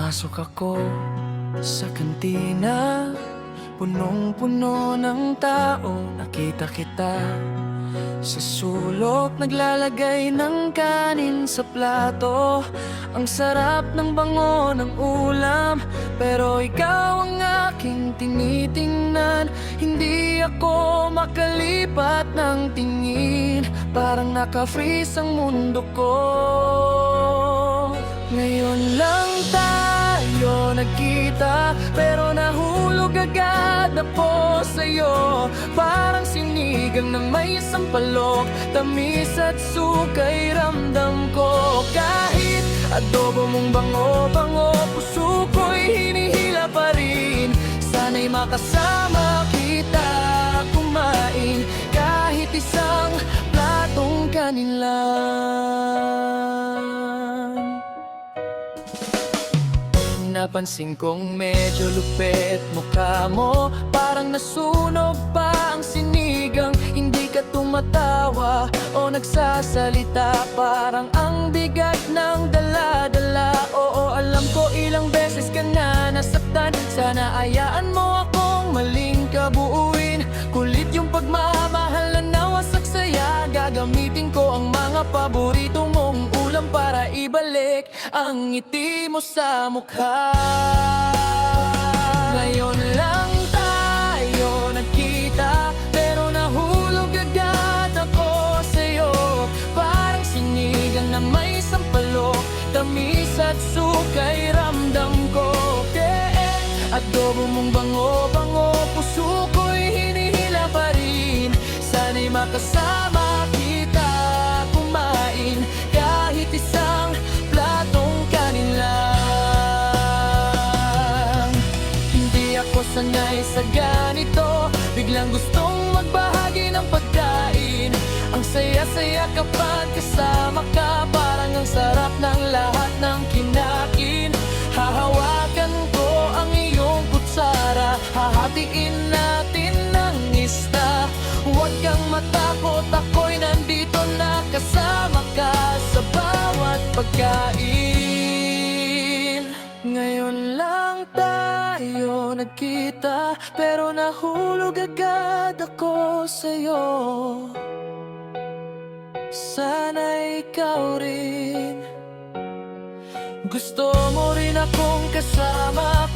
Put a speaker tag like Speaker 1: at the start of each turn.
Speaker 1: Pumasok ako sa kantina, punong-puno ng tao. Nakita kita sa sulok, naglalagay ng kanin sa plato. Ang sarap ng bango ng ulam, pero ikaw ang aking tinitingnan. Hindi ako makalipat ng tingin, parang naka-freeze ang mundo ko. Ngayon lang tayo nagkita, pero nahulog agad ako sa'yo. Parang sinigang na may sampalok, tamis at sukay ramdam ko. Kahit adobo mong bango-bango, puso ko'y hinihila pa rin. Sana'y makasama kita kumain, kahit isang platong kanin lang. Napansin kong medyo lupit mukha mo, parang nasunog pa ang sinigang. Hindi ka tumatawa o nagsasalita, parang ang bigat ng dala-dala. Oo, alam ko ilang beses ka na nasaktan, sana ayaan mo akong maling kabuuin. Kulit yung pagmamahal na nawasak saya, gagamitin ko ang mga paborito mong ulam para ibalik ang ngiti mo sa mukha. Ngayon lang tayo nagkita, pero nahulog agad ako sa'yo. Parang sinigang na may sampalok, tamis at sukay ramdam ko. Adobo mong bango-bango, puso ko'y hinihila pa rin. Sana'y makasama kita kumain, kahit isang platong kanin lang. Hindi ako sanay sa ganito, biglang gustong magbahagi ng pagkain. Ang saya-saya kapag kasama ka, parang ang sarap ng lahat ng kinain. Hahawakan ko ang iyong kutsara, hahatiin natin ng isda. Huwag kang matakot, ako'y nandito na kasama ka sa bawat pagkain. Ngayon lang tayo nagkita, pero nahulog agad ako sa'yo. Sana ikaw rin gusto mo rin akong kasama